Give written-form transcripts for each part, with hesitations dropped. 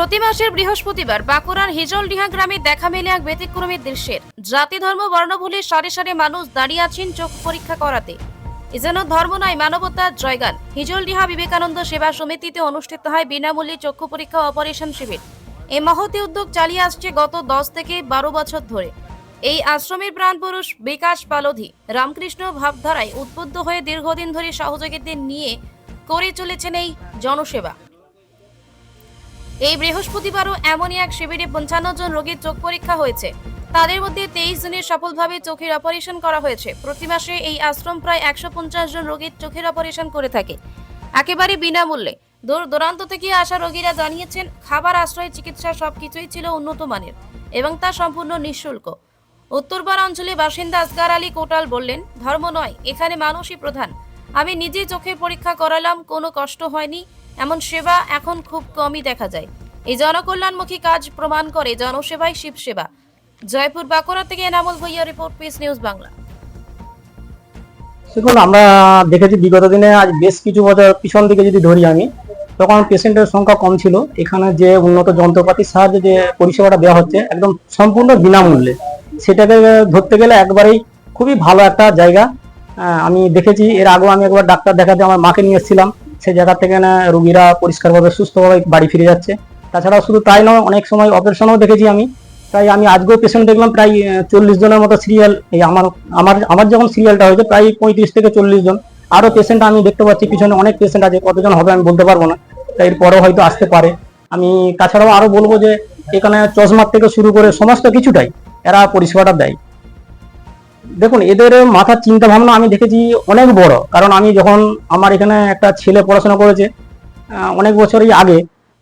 প্রতি মাসের বৃহস্পতিবার বাঁকুড়ার হিজলডিহা গ্রামে দেখা মেলে এক ব্যতিক্রমী দৃশ্যের। জাতি ধর্ম বর্ণ ভুলে সারি সারি মানুষ দাঁড়িয়ে আছেন চোখ পরীক্ষা করাতে। এ যেন ধর্ম নয়, মানবতার জয়গান। হিজলডিহা বিবেকানন্দ সেবা সমিতিতে অনুষ্ঠিত হয় বিনামূল্যে চক্ষু পরীক্ষা অপারেশন শিবির। এই মহতি উদ্যোগ চালিয়ে আসছে গত 10 থেকে 12 বছর ধরে। এই আশ্রমের প্রাণপুরুষ বিকাশ পালোধি রামকৃষ্ণ ভাবধারায় উদ্বুদ্ধ হয়ে দীর্ঘদিন ধরে সহযোগীদের নিয়ে করে চলেছেন এই জনসেবা। এই বৃহস্পতিবারও এমনই এক শিবিরে 55 জন রোগীর চোখ পরীক্ষা হয়েছে। তাদের মধ্যে 23 জনের সফলভাবে চোখের অপারেশন করা হয়েছে। প্রতি মাসে এই আশ্রম প্রায় 150 জন রোগীর চোখের অপারেশন করে থাকে, একেবারে বিনামূল্যে। দূর দূরান্ত থেকে আসা রোগীরা জানিয়েছেন, খাবার, আশ্রয়, চিকিৎসা সবকিছুই ছিল উন্নত মানের এবং তা সম্পূর্ণ নিঃশুল্ক। উত্তরপাড়া অঞ্চলে বাসিন্দা আসগার আলী কোটাল বললেন, ধর্ম নয়, এখানে মানুষই প্রধান। আমি নিজে চোখের পরীক্ষা করালাম, কোনো কষ্ট হয়নি। এমন সেবা এখন খুব কমই দেখা যায়। এই জনকল্যাণমুখী কাজ প্রমাণ করে জনসেবাই শিব সেবা। জয়পুর বাঁকুড়া থেকে Enamul Bhuiya report, peace news Bangla. দেখুন, আমরা দেখেছি বিগত দিনে, আজ বেশ কিছু বছর পিছন দিকে যদি ধরি আমি, তখন পেশেন্টের সংখ্যা কম ছিল। এখানে যে উন্নত যন্ত্রপাতির সাহায্যে যে পরিষেবাটা দেওয়া হচ্ছে একদম সম্পূর্ণ বিনামূল্যে, সেটাকে ধরতে গেলে একবারেই খুবই ভালো একটা জায়গা। আমি দেখেছি, এর আগেও আমি একবার ডাক্তার দেখাতে আমার মাকে নিয়ে এসেছিলাম। সেই জায়গা থেকে না রোগীরা পরিষ্কারভাবে সুস্থভাবে বাড়ি ফিরে যাচ্ছে। তাছাড়া শুধু তাই নয়, অনেক সময় অপারেশনও দেখেছি আমি। তাই আমি আজকেও পেশেন্ট দেখলাম প্রায় 40 জনের মতো সিরিয়াল। এই আমার আমার আমার যখন সিরিয়ালটা হয়েছে প্রায় 35 থেকে 40 জন। আরো পেশেন্ট আমি দেখতে পাচ্ছি, পিছনে অনেক পেশেন্ট আছে, কতজন হবে আমি বলতে পারবো না, তাই এরপরেও হয়তো আসতে পারে। আমি তাছাড়াও আরো বলবো যে এখানে চশমার থেকে শুরু করে সমস্ত কিছুটাই এরা পরিষেবাটা দেয়। দেখুন, এদের মাথার চিন্তা ভাবনা আমি দেখেছি অনেক বড়। কারণ আমি যখন, আমার এখানে একটা ছেলে পড়াশোনা করেছে অনেক বছরই আগে,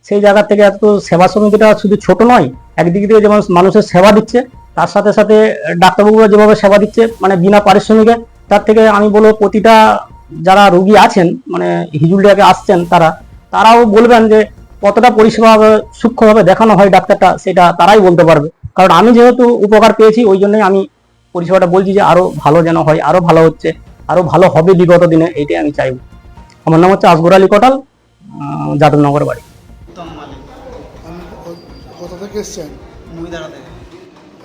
সেই জায়গা থেকে এত সেবা সমিতিটা শুধু ছোট নয়, একদিক দিয়ে যেমন মানুষের সেবা দিচ্ছে, তার সাথে সাথে ডাক্তারবাবুরা যেভাবে সেবা দিচ্ছে মানে বিনা পারিশ্রমিকে, তার থেকে আমি বলবো প্রতিটা যারা রোগী আছেন মানে হিজুলিয়াকে আসছেন, তারাও বলবেন যে কতটা পরিষেবা সূক্ষ্মভাবে দেখানো হয় ডাক্তারটা, সেটা তারাই বলতে পারবে। কারণ আমি যেহেতু উপকার পেয়েছি, ওই জন্যই আমি পরিষেবাটা বলছি যে আরো ভালো যেন হয়, আরো ভালো হচ্ছে, আরো ভালো হবে বিগত দিনে, এইটাই আমি চাইব। আমার নাম হচ্ছে আসগর আলী কোটাল, যাদবনগর বাড়ি। কোথা থেকে এসছেন? মহিদারা থেকে।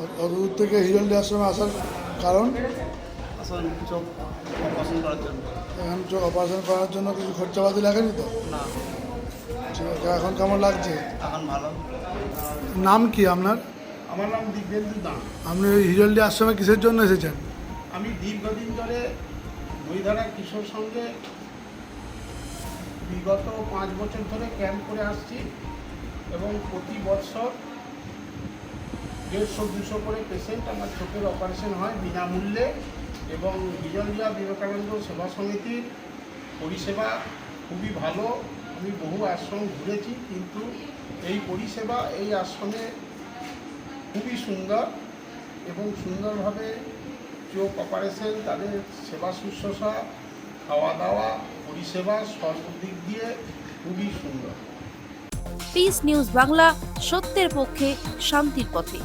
অত দূর থেকে হিজলডি আশ্রমে আসার কারণ? আসলে চোখ অপারেশন করার জন্য। এখন চোখ অপারেশন করার জন্য কিছু খরচাপাতি লাগেনি তো? না, ঠিক আছে। এখন কেমন লাগছে? এখন ভালো। নাম কি আপনার? আমার নাম দিব্যেন্দু দাস। আপনি ওই হিজলডি আশ্রমে কিসের জন্য এসেছেন? আমি দীর্ঘদিন ধরে মহিধারা কিশোর সঙ্গে বিগত 5 বছর ধরে ক্যাম্প করে আসছি এবং প্রতি বছর 150-200 করে পেশেন্ট আমার চোখের অপারেশন হয় বিনামূল্যে। এবং হিজলডিহা বিবেকানন্দ সেবা সমিতির পরিষেবা খুবই ভালো। আমি বহু আশ্রম ঘুরেছি, কিন্তু এই পরিষেবা এই আশ্রমে খুবই সুন্দর এবং সুন্দরভাবে চোখ অপারেশন, তাদের সেবা শুশ্রূষা, খাওয়া দাওয়া, পরিষেবা সর্বদিক দিয়ে খুবই সুন্দর। পিস নিউজ বাংলা, সত্যের পক্ষে, শান্তির পথে।